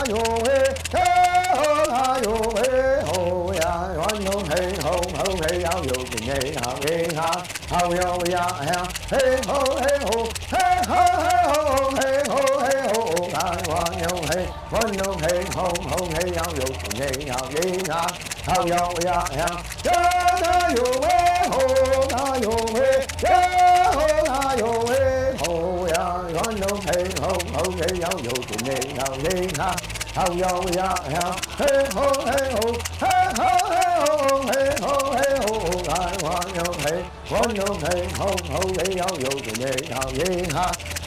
yo, hey, hey, ho, hi, yo, hey, ho, yeah, one, no, hey, ho, hey, how yo, hey, how yo, yeah, hey, ho, hey, ho, hey, ho, hi, one, yo, hey, ho, hey, how yo, hey, how yo, yeah, yeah, yo, hey, ho, hi, yo, hey, yeah, ho, hi, yo, hey, ho, yeah, one, no, hey, ho, hey, how yo, how yo, yeah, hey, ho, hey, ho, hey, ho, hey, ho, hey, ho, hi, one, yo, hey, one, no, hey, ho, hey, how yo,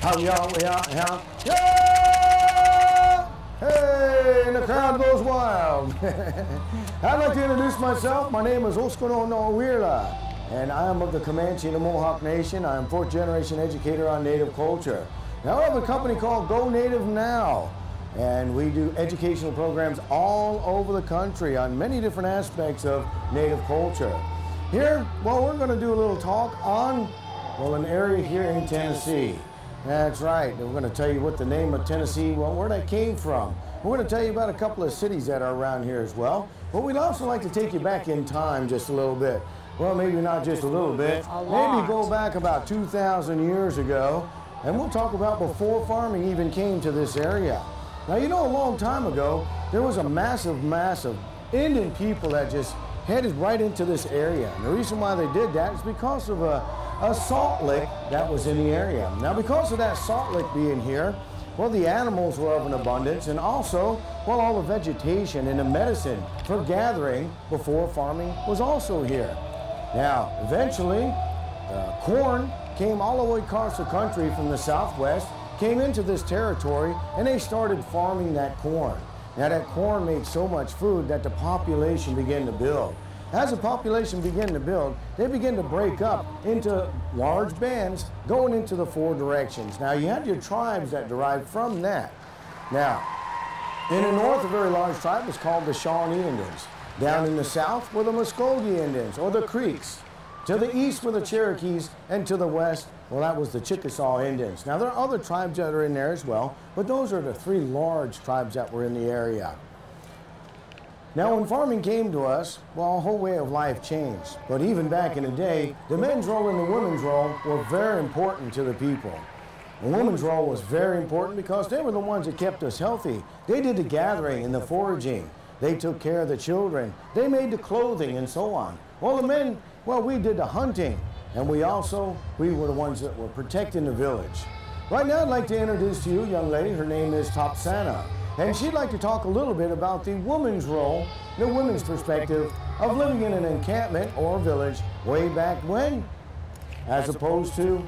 how yo, yeah, yeah, hey, and the crowd goes wild. I'd like to introduce myself. My name is Oscar Wheeler, and I am of the Comanche and the Mohawk Nation. I am fourth generation educator on Native culture. Now I have a company called Go Native Now, and we do educational programs all over the country on many different aspects of Native culture. Here, well, we're going to do a little talk on, well, an area here in Tennessee. That's right. We're going to tell you what the name of Tennessee, well, where that came from. We're going to tell you about a couple of cities that are around here as well. But we'd also like to take you back in time just a little bit. Well, maybe not just a little bit. Maybe go back about 2,000 years ago, and we'll talk about before farming even came to this area. Now, you know, a long time ago, there was a massive Indian people that just headed right into this area. And the reason why they did that is because of a salt lick that was in the area. Now, because of that salt lick being here, well, the animals were of an abundance, and also, well, all the vegetation and the medicine for gathering before farming was also here. Now, eventually, corn came all the way across the country from the southwest, came into this territory, and they started farming that corn. Now, that corn made so much food that the population began to build. As the population began to build, they began to break up into large bands going into the four directions. Now, you had your tribes that derived from that. Now, in the north, a very large tribe was called the Shawnee Indians. Down in the south were the Muskogee Indians, or the Creeks. To the east were the Cherokees, and to the west, well, that was the Chickasaw Indians. Now, there are other tribes that are in there as well, but those are the three large tribes that were in the area. Now, when farming came to us, well, our whole way of life changed. But even back in the day, the men's role and the women's role were very important to the people. The women's role was very important because they were the ones that kept us healthy. They did the gathering and the foraging. They took care of the children. They made the clothing and so on. Well, the men, well, we did the hunting. And we were the ones that were protecting the village. Right now, I'd like to introduce to you a young lady. Her name is Topsana. And she'd like to talk a little bit about the woman's role, the women's perspective of living in an encampment or village way back when, as opposed to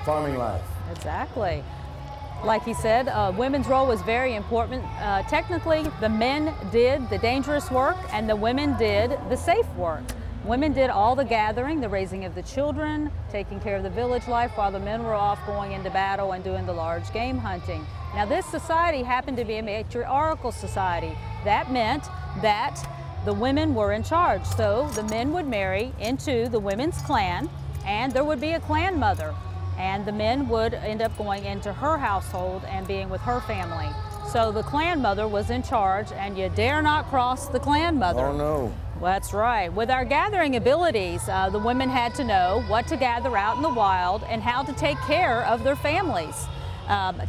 farming life. Exactly. Like he said, women's role was very important. Technically, the men did the dangerous work and the women did the safe work. Women did all the gathering, the raising of the children, taking care of the village life, while the men were off going into battle and doing the large game hunting. Now, this society happened to be a matriarchal society. That meant that the women were in charge. So the men would marry into the women's clan, and there would be a clan mother. And the men would end up going into her household and being with her family. So the clan mother was in charge, and you dare not cross the clan mother. Oh, no. That's right. With our gathering abilities, the women had to know what to gather out in the wild and how to take care of their families.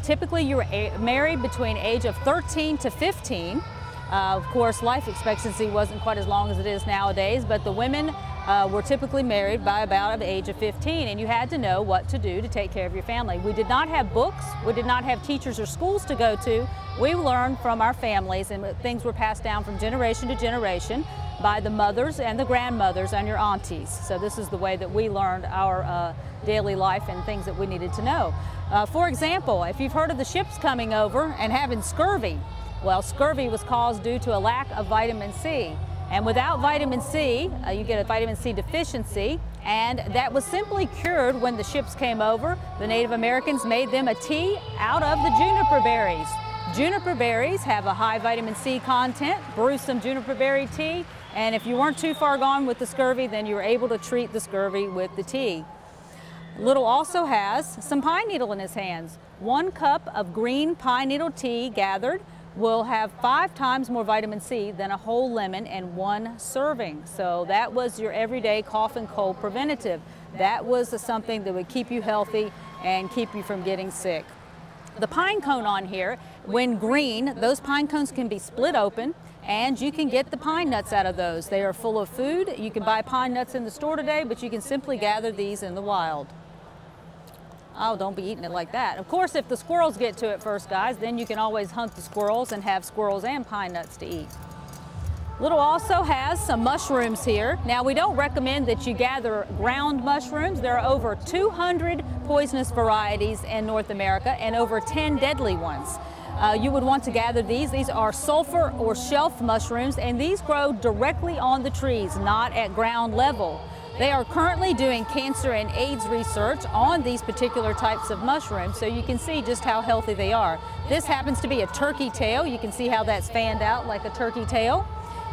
Typically, you were married between age of 13 to 15. Of course, life expectancy wasn't quite as long as it is nowadays, but the women were typically married by about the age of 15, and you had to know what to do to take care of your family. We did not have books. We did not have teachers or schools to go to. We learned from our families, and things were passed down from generation to generation by the mothers and the grandmothers and your aunties. So this is the way that we learned our daily life and things that we needed to know. For example, if you've heard of the ships coming over and having scurvy, well, scurvy was caused due to a lack of vitamin C. And without vitamin C, you get a vitamin C deficiency, and that was simply cured when the ships came over. The Native Americans made them a tea out of the juniper berries. Juniper berries have a high vitamin C content. Brew some juniper berry tea, and if you weren't too far gone with the scurvy, then you were able to treat the scurvy with the tea. Little also has some pine needle in his hands. 1 cup of green pine needle tea gathered will have 5 times more vitamin C than a whole lemon in 1 serving. So that was your everyday cough and cold preventative. That was something that would keep you healthy and keep you from getting sick. The pine cone on here, when green, those pine cones can be split open and you can get the pine nuts out of those. They are full of food. You can buy pine nuts in the store today, but you can simply gather these in the wild. Oh, don't be eating it like that. Of course, if the squirrels get to it first, guys, then you can always hunt the squirrels and have squirrels and pine nuts to eat. Little also has some mushrooms here. Now, we don't recommend that you gather ground mushrooms. There are over 200 poisonous varieties in North America and over 10 deadly ones. You would want to gather these. These are sulfur or shelf mushrooms, and these grow directly on the trees, not at ground level. They are currently doing cancer and AIDS research on these particular types of mushrooms, so you can see just how healthy they are. This happens to be a turkey tail. You can see how that's fanned out like a turkey tail.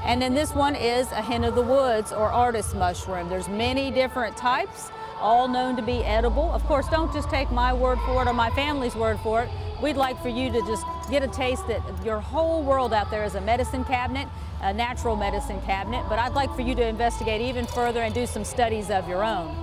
And then this one is a hen of the woods or artist mushroom. There's many different types, all known to be edible. Of course, don't just take my word for it or my family's word for it. We'd like for you to just get a taste that your whole world out there is a medicine cabinet, a natural medicine cabinet, but I'd like for you to investigate even further and do some studies of your own.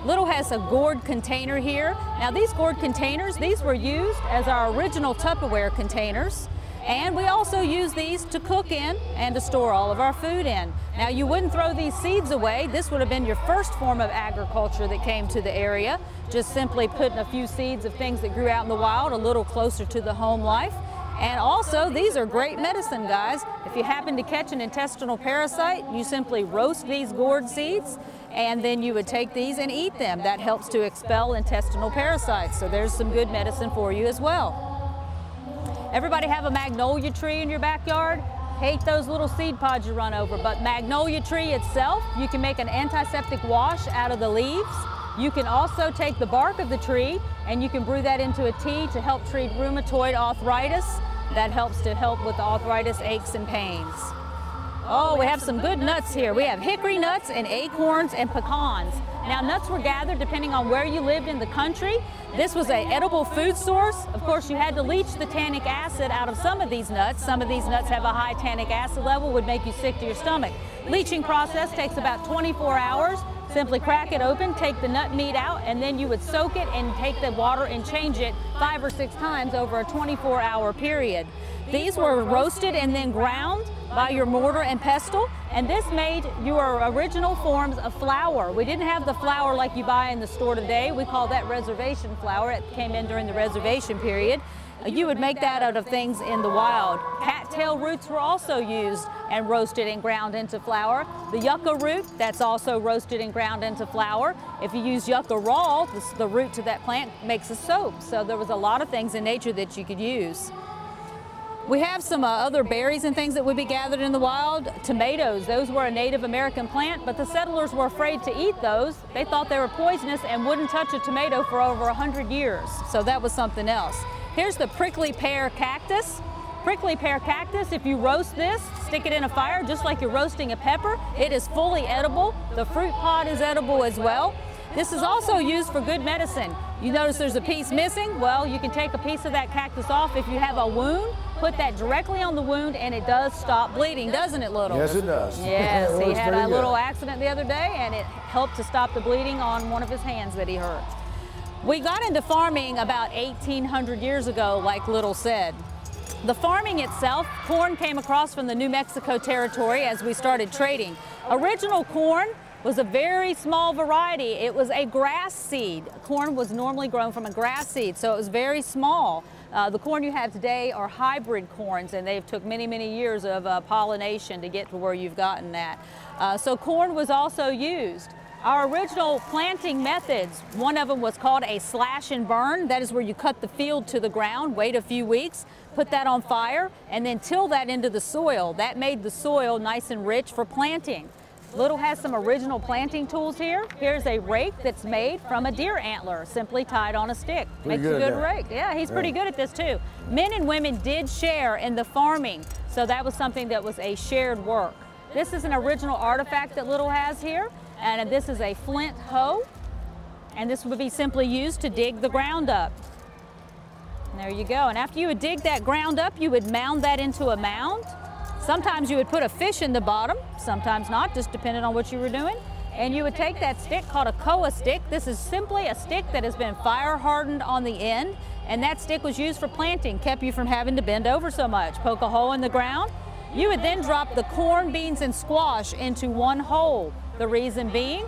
Little has a gourd container here. Now these gourd containers, these were used as our original Tupperware containers. And we also use these to cook in and to store all of our food in. Now you wouldn't throw these seeds away. This would have been your first form of agriculture that came to the area. Just simply putting a few seeds of things that grew out in the wild a little closer to the home life. And also, these are great medicine, guys. If you happen to catch an intestinal parasite, you simply roast these gourd seeds and then you would take these and eat them. That helps to expel intestinal parasites. So there's some good medicine for you as well. Everybody have a magnolia tree in your backyard? Hate those little seed pods you run over, but magnolia tree itself, you can make an antiseptic wash out of the leaves. You can also take the bark of the tree and you can brew that into a tea to help treat rheumatoid arthritis. That helps to help with arthritis, aches, and pains. Oh, we have some good nuts here. We have hickory nuts and acorns and pecans. Now, nuts were gathered depending on where you lived in the country. This was an edible food source. Of course, you had to leach the tannic acid out of some of these nuts. Some of these nuts have a high tannic acid level, would make you sick to your stomach. Leaching process takes about 24 hours. Simply crack it open, take the nut meat out, and then you would soak it and take the water and change it 5 or 6 times over a 24-hour period. These were roasted and then ground by your mortar and pestle, and this made your original forms of flour. We didn't have the flour like you buy in the store today. We call that reservation flour. It came in during the reservation period. You would make that out of things in the wild. Cattail roots were also used and roasted and ground into flour. The yucca root, that's also roasted and ground into flour. If you use yucca raw, the root to that plant makes a soap. So there was a lot of things in nature that you could use. We have some other berries and things that would be gathered in the wild. Tomatoes, those were a Native American plant, but the settlers were afraid to eat those. They thought they were poisonous and wouldn't touch a tomato for over 100 years. So that was something else. Here's the prickly pear cactus. Prickly pear cactus, if you roast this, stick it in a fire just like you're roasting a pepper, it is fully edible. The fruit pod is edible as well. This is also used for good medicine. You notice there's a piece missing? Well, you can take a piece of that cactus off. If you have a wound, put that directly on the wound and it does stop bleeding, doesn't it, Little? Yes, it does. Yes, he had a little accident the other day and it helped to stop the bleeding on one of his hands that he hurt. We got into farming about 1,800 years ago, like Little said. The farming itself, corn came across from the New Mexico territory as we started trading. Original corn was a very small variety. It was a grass seed. Corn was normally grown from a grass seed, so it was very small. The corn you have today are hybrid corns, and they've took many, many years of pollination to get to where you've gotten that. So corn was also used. Our original planting methods, one of them was called a slash and burn. That is where you cut the field to the ground, wait a few weeks, put that on fire, and then till that into the soil. That made the soil nice and rich for planting. Little has some original planting tools here. Here's a rake that's made from a deer antler, simply tied on a stick. Makes a good rake. Yeah, he's pretty good at this too. Men and women did share in the farming, so that was something that was a shared work. This is an original artifact that Little has here, and this is a flint hoe, and this would be simply used to dig the ground up. There you go. And after you would dig that ground up, you would mound that into a mound. Sometimes you would put a fish in the bottom, sometimes not, just depending on what you were doing. And you would take that stick called a koa stick. This is simply a stick that has been fire hardened on the end, and that stick was used for planting, kept you from having to bend over so much. Poke a hole in the ground. You would then drop the corn, beans, and squash into one hole. The reason being,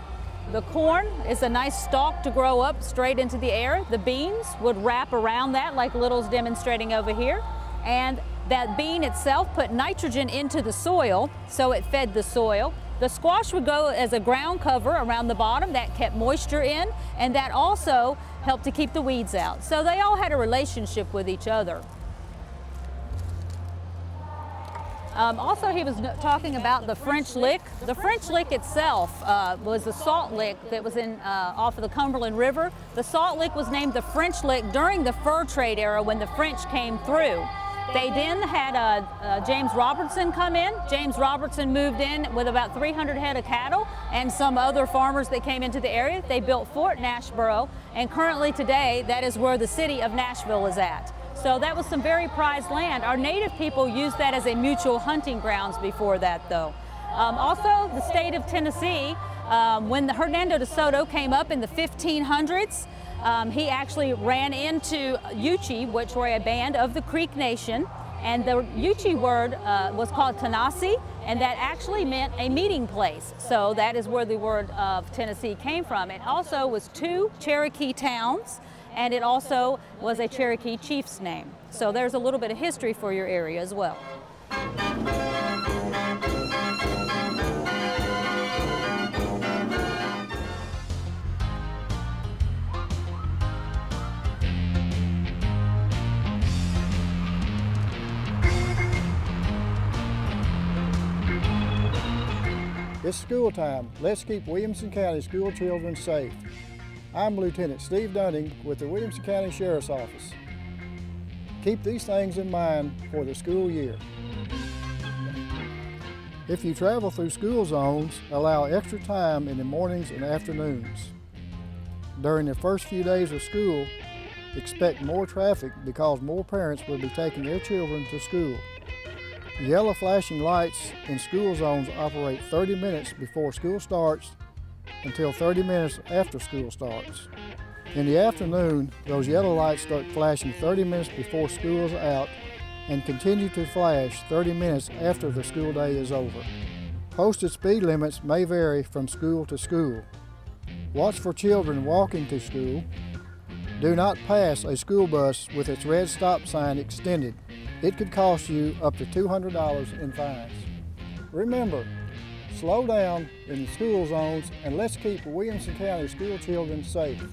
the corn is a nice stalk to grow up straight into the air. The beans would wrap around that like Little's demonstrating over here. And that bean itself put nitrogen into the soil, so it fed the soil. The squash would go as a ground cover around the bottom that kept moisture in, and that also helped to keep the weeds out. So they all had a relationship with each other. Also, he was talking about the French lick. The French lick itself was a salt lick that was off of the Cumberland River. The salt lick was named the French lick during the fur trade era when the French came through. They then had James Robertson come in. James Robertson moved in with about 300 head of cattle and some other farmers that came into the area. They built Fort Nashboro, and currently today, that is where the city of Nashville is at. So that was some very prized land. Our native people used that as a mutual hunting grounds before that, though. Also, the state of Tennessee, when the Hernando de Soto came up in the 1500s, he actually ran into Yuchi, which were a band of the Creek Nation, and the Yuchi word was called Tanasi, and that actually meant a meeting place. So that is where the word of Tennessee came from. It also was 2 Cherokee towns, and it also was a Cherokee chief's name. So there's a little bit of history for your area as well. It's school time. Let's keep Williamson County school children safe. I'm Lieutenant Steve Dunning with the Williamson County Sheriff's Office. Keep these things in mind for the school year. If you travel through school zones, allow extra time in the mornings and afternoons. During the first few days of school, expect more traffic because more parents will be taking their children to school. Yellow flashing lights in school zones operate 30 minutes before school starts until 30 minutes after school starts. In the afternoon, those yellow lights start flashing 30 minutes before school is out and continue to flash 30 minutes after the school day is over. Posted speed limits may vary from school to school. Watch for children walking to school. Do not pass a school bus with its red stop sign extended. It could cost you up to $200 in fines. Remember, slow down in the school zones and let's keep Williamson County school children safe.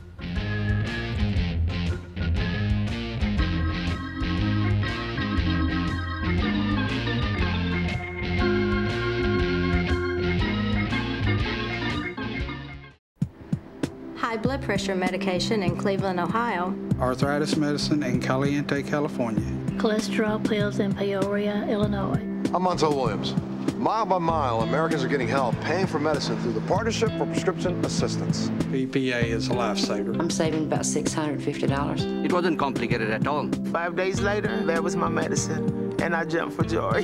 High blood pressure medication in Cleveland, Ohio. Arthritis medicine in Caliente, California. Cholesterol pills in Peoria, Illinois. I'm Montel Williams. Mile by mile, Americans are getting help paying for medicine through the Partnership for Prescription Assistance. PPA is a lifesaver. I'm saving about $650. It wasn't complicated at all. 5 days later, there was my medicine, and I jumped for joy.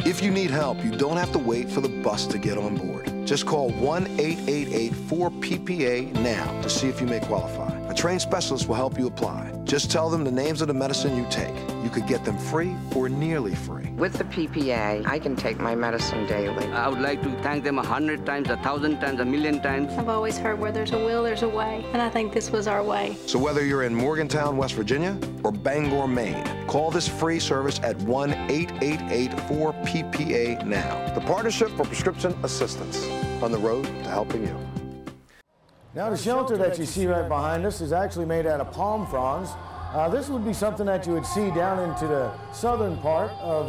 If you need help, you don't have to wait for the bus to get on board. Just call 1-888-4PPA now to see if you may qualify. A trained specialist will help you apply. Just tell them the names of the medicine you take. You could get them free or nearly free. With the PPA, I can take my medicine daily. I would like to thank them 100 times, 1,000 times, 1,000,000 times. I've always heard where there's a will, there's a way, and I think this was our way. So whether you're in Morgantown, West Virginia, or Bangor, Maine, call this free service at 1-888-4PPA now. The Partnership for Prescription Assistance, on the road to helping you. Now the shelter that you see right behind us is actually made out of palm fronds. This would be something that you would see down into the southern part of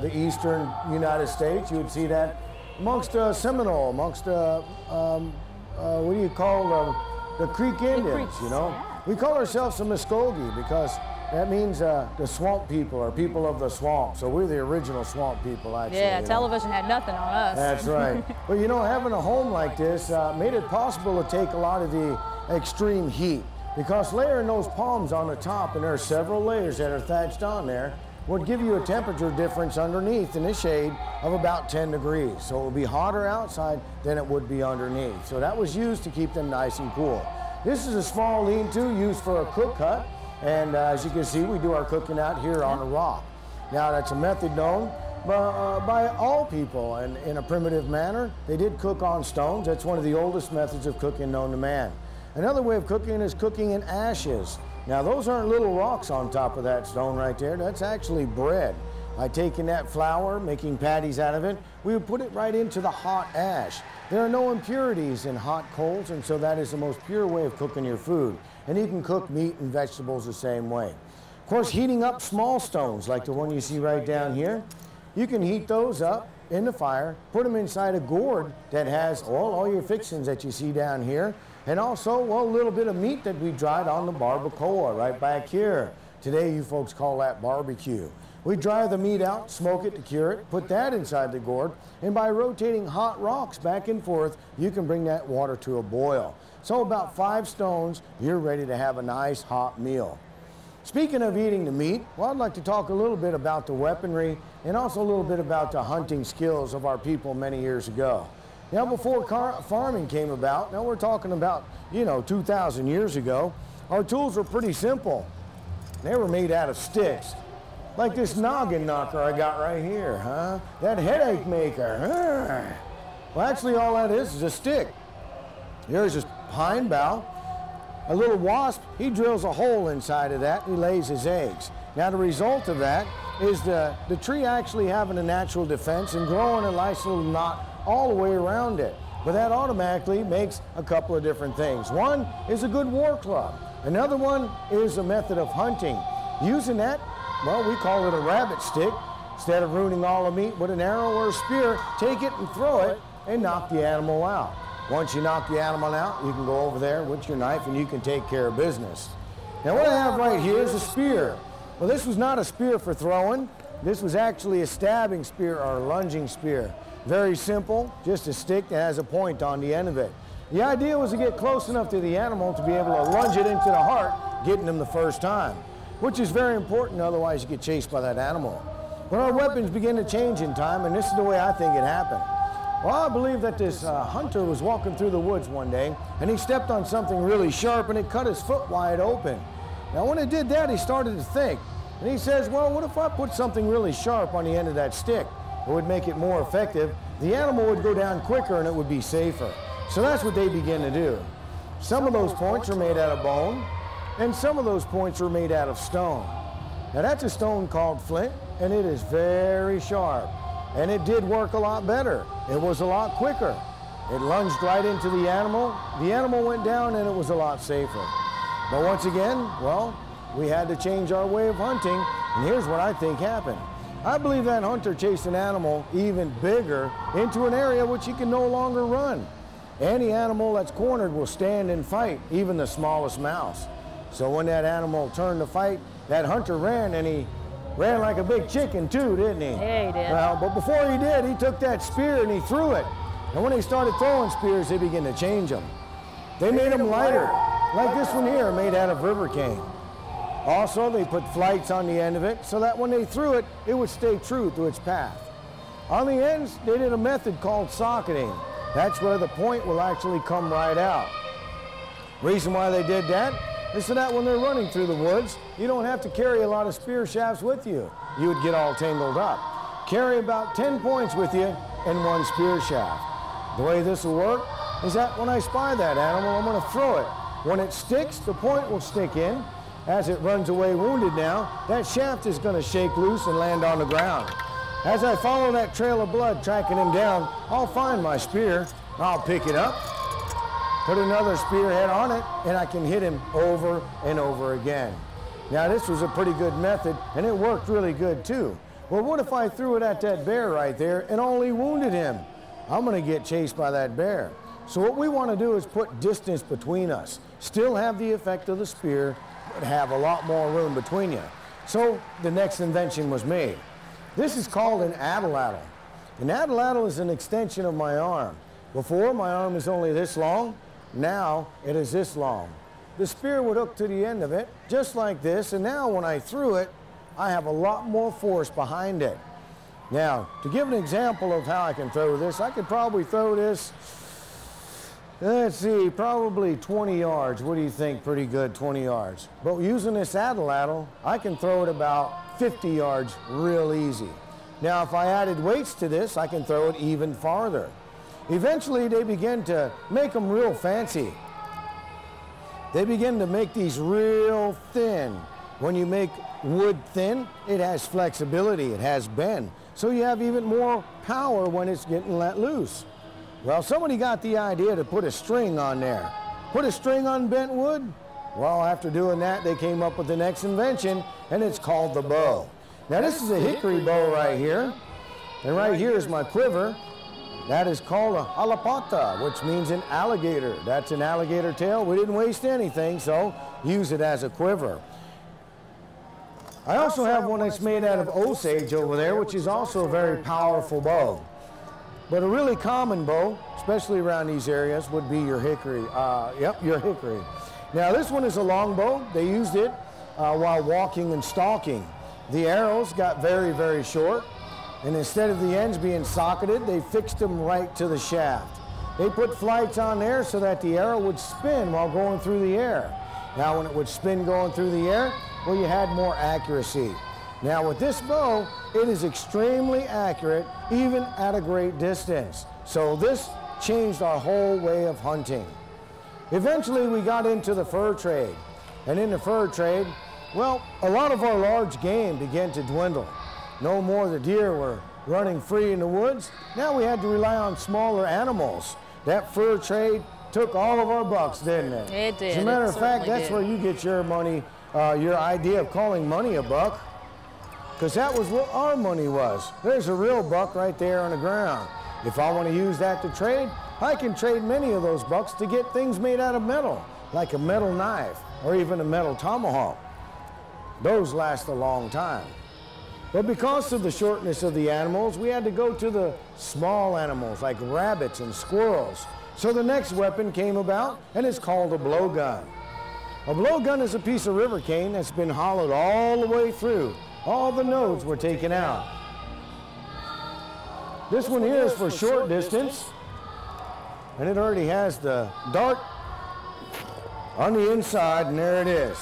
the eastern United States. You would see that amongst Seminole, amongst what do you call the Creek Indians, you know? We call ourselves the Muskogee because that means the swamp people or people of the swamp. So we're the original swamp people, actually. Yeah, television had nothing on us. That's right. But you know, having a home like this made it possible to take a lot of the extreme heat. because layering those palms on the top, and there are several layers that are thatched on there, would give you a temperature difference underneath in the shade of about 10 degrees. So it would be hotter outside than it would be underneath. So that was used to keep them nice and cool. This is a small lean-to used for a cook hut, and as you can see, we do our cooking out here on a rock. Now that's a method known by all people, and in a primitive manner. They did cook on stones. That's one of the oldest methods of cooking known to man. Another way of cooking is cooking in ashes. Now those aren't little rocks on top of that stone right there. That's actually bread. By taking that flour, making patties out of it, we would put it right into the hot ash. There are no impurities in hot coals, and so that is the most pure way of cooking your food. And you can cook meat and vegetables the same way. Of course, heating up small stones like the one you see right down here, you can heat those up in the fire, put them inside a gourd that has all your fixings that you see down here, and also, well, a little bit of meat that we dried on the barbacoa right back here. Today, you folks call that barbecue. We dry the meat out, smoke it to cure it, put that inside the gourd, and by rotating hot rocks back and forth, you can bring that water to a boil. So about 5 stones, you're ready to have a nice hot meal. Speaking of eating the meat, well, I'd like to talk a little bit about the weaponry and also a little bit about the hunting skills of our people many years ago. Now, before farming came about, now we're talking about, 2,000 years ago, our tools were pretty simple. They were made out of sticks. Like this noggin knocker I got right here, huh? That headache maker. Well, actually, all that is a stick. Here's a pine bough. A little wasp, he drills a hole inside of that and he lays his eggs. Now, the result of that is the tree actually having a natural defense and growing a nice little knot all the way around it. But that automatically makes a couple of different things. One is a good war club. Another one is a method of hunting. Using that, well, we call it a rabbit stick. Instead of ruining all the meat with an arrow or a spear, take it and throw it and knock the animal out. Once you knock the animal out, you can go over there with your knife and you can take care of business. Now what I have right here is a spear. Well, this was not a spear for throwing. This was actually a stabbing spear or a lunging spear. Very simple, just a stick that has a point on the end of it. The idea was to get close enough to the animal to be able to lunge it into the heart, getting them the first time, which is very important, otherwise you get chased by that animal. But our weapons begin to change in time, and this is the way I think it happened. Well, I believe that this hunter was walking through the woods one day, and he stepped on something really sharp, and it cut his foot wide open. Now, when it did that, he started to think, and he says, well, what if I put something really sharp on the end of that stick? It would make it more effective. The animal would go down quicker, and it would be safer. So that's what they began to do. Some of those points are made out of bone, and some of those points are made out of stone. Now, that's a stone called flint, and it is very sharp. And it did work a lot better. It was a lot quicker. It lunged right into the animal. The animal went down, and it was a lot safer. But once again, well, we had to change our way of hunting, and here's what I think happened. I believe that hunter chased an animal even bigger into an area which he can no longer run. Any animal that's cornered will stand and fight, even the smallest mouse. So when that animal turned to fight, that hunter ran, and he ran like a big chicken too, didn't he? Yeah, he did. Well, but before he did, he took that spear and he threw it. And when they started throwing spears, they began to change them. They made them lighter, like this one here, made out of river cane. Also, they put flights on the end of it so that when they threw it, it would stay true to its path. On the ends, they did a method called socketing. That's where the point will actually come right out. Reason why they did that is so that when they're running through the woods, you don't have to carry a lot of spear shafts with you. You would get all tangled up. Carry about 10 points with you and 1 spear shaft. The way this will work is that when I spy that animal, I'm going to throw it. When it sticks, the point will stick in. As it runs away wounded now, that shaft is going to shake loose and land on the ground. As I follow that trail of blood tracking him down, I'll find my spear, I'll pick it up, put another spearhead on it, and I can hit him over and over again. Now, this was a pretty good method, and it worked really good too. Well, what if I threw it at that bear right there and only wounded him? I'm going to get chased by that bear. So what we want to do is put distance between us, still have the effect of the spear, but have a lot more room between you. So the next invention was made. This is called an atlatl. An atlatl is an extension of my arm. Before, my arm was only this long. Now, it is this long. the spear would hook to the end of it, just like this, and now when I threw it, I have a lot more force behind it. Now, to give an example of how I can throw this, I could probably throw this, let's see, probably 20 yards. What do you think? Pretty good, 20 yards. But using this saddle, I can throw it about 50 yards real easy. Now, if I added weights to this, I can throw it even farther. Eventually, they begin to make them real fancy. They begin to make these real thin. When you make wood thin, it has flexibility, it has bend. So you have even more power when it's getting let loose. Well, somebody got the idea to put a string on there. Put a string on bent wood? Well, after doing that, they came up with the next invention, and it's called the bow. Now, this is a hickory bow right here, and right here is my quiver. That is called a halapata, which means an alligator. That's an alligator tail. We didn't waste anything, so use it as a quiver. I also have one that's made out of osage over there, which is also a very powerful bow. But a really common bow, especially around these areas, would be your hickory. Your hickory. Now, this one is a long bow. They used it while walking and stalking. The arrows got very, very short. And instead of the ends being socketed, they fixed them right to the shaft. They put flights on there so that the arrow would spin while going through the air. Now, when it would spin going through the air, well, you had more accuracy. Now, with this bow, it is extremely accurate, even at a great distance. So this changed our whole way of hunting. Eventually, we got into the fur trade. And in the fur trade, well, a lot of our large game began to dwindle. No more the deer were running free in the woods. Now we had to rely on smaller animals. That fur trade took all of our bucks, didn't it? It did. As a matter of fact, that's where you get your money, your idea of calling money a buck, because that was what our money was. There's a real buck right there on the ground. If I want to use that to trade, I can trade many of those bucks to get things made out of metal, like a metal knife or even a metal tomahawk. Those last a long time. But because of the shortness of the animals, we had to go to the small animals like rabbits and squirrels. So the next weapon came about, and it's called a blowgun. A blowgun is a piece of river cane that's been hollowed all the way through. All the nodes were taken out. This one here is for short distance, and it already has the dart on the inside, and there it is.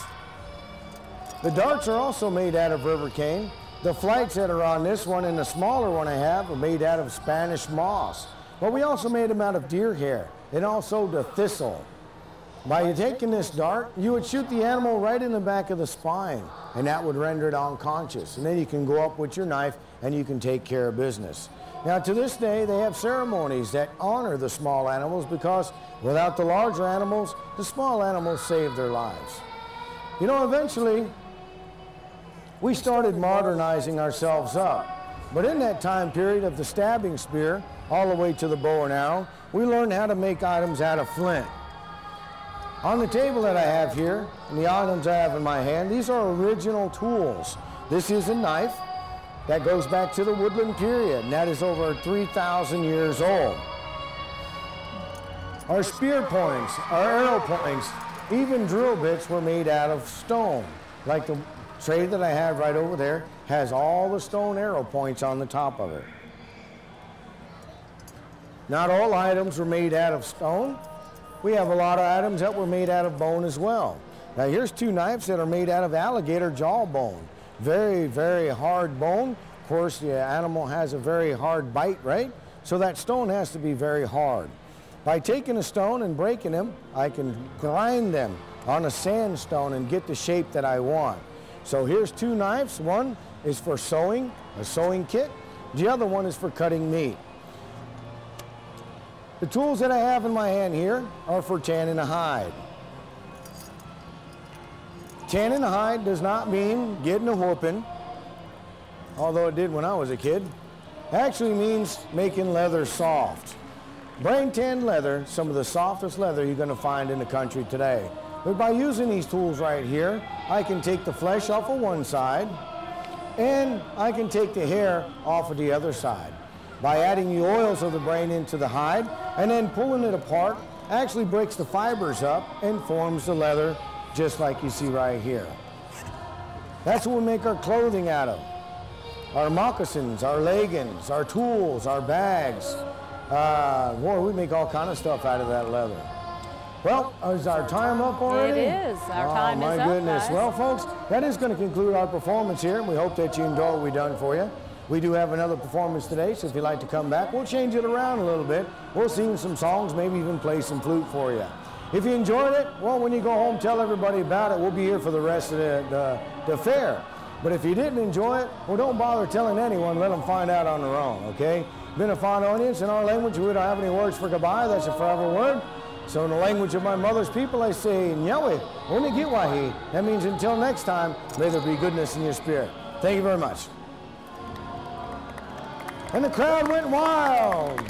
The darts are also made out of river cane. The flights that are on this one and the smaller one I have are made out of Spanish moss. But we also made them out of deer hair and also the thistle. By taking this dart, you would shoot the animal right in the back of the spine, and that would render it unconscious. And then you can go up with your knife and you can take care of business. Now, to this day, they have ceremonies that honor the small animals because without the larger animals, the small animals save their lives. You know, eventually, we started modernizing ourselves up. But in that time period of the stabbing spear all the way to the bow and arrow, we learned how to make items out of flint. On the table that I have here, and the items I have in my hand, these are original tools. This is a knife that goes back to the woodland period, and that is over 3,000 years old. Our spear points, our arrow points, even drill bits were made out of stone, like the tray that I have right over there has all the stone arrow points on the top of it. Not all items were made out of stone. We have a lot of items that were made out of bone as well. Now here's two knives that are made out of alligator jawbone. Very, very hard bone. Of course, the animal has a very hard bite, right? So that stone has to be very hard. By taking a stone and breaking them, I can grind them on a sandstone and get the shape that I want. So here's two knives. One is for sewing, a sewing kit. The other one is for cutting meat. The tools that I have in my hand here are for tanning a hide. Tanning a hide does not mean getting a whooping, although it did when I was a kid. It actually means making leather soft. Brain tanned leather, some of the softest leather you're going to find in the country today. But by using these tools right here, I can take the flesh off of one side and I can take the hair off of the other side. By adding the oils of the brain into the hide and then pulling it apart, actually breaks the fibers up and forms the leather just like you see right here. That's what we make our clothing out of. Our moccasins, our leggings, our tools, our bags. Boy, we make all kind of stuff out of that leather. Well, is our time up already? It is. Our time is up. Oh, my goodness. Guys. Well, folks, that is going to conclude our performance here, and we hope that you enjoy what we've done for you. We do have another performance today, so if you'd like to come back, we'll change it around a little bit. We'll sing some songs, maybe even play some flute for you. If you enjoyed it, well, when you go home, tell everybody about it. We'll be here for the rest of the fair. But if you didn't enjoy it, well, don't bother telling anyone. Let them find out on their own, okay? Been a fine audience. In our language, we don't have any words for goodbye. That's a forever word. So in the language of my mother's people, I say, Nyawe, Onigiwahi. That means until next time, may there be goodness in your spirit. Thank you very much. And the crowd went wild.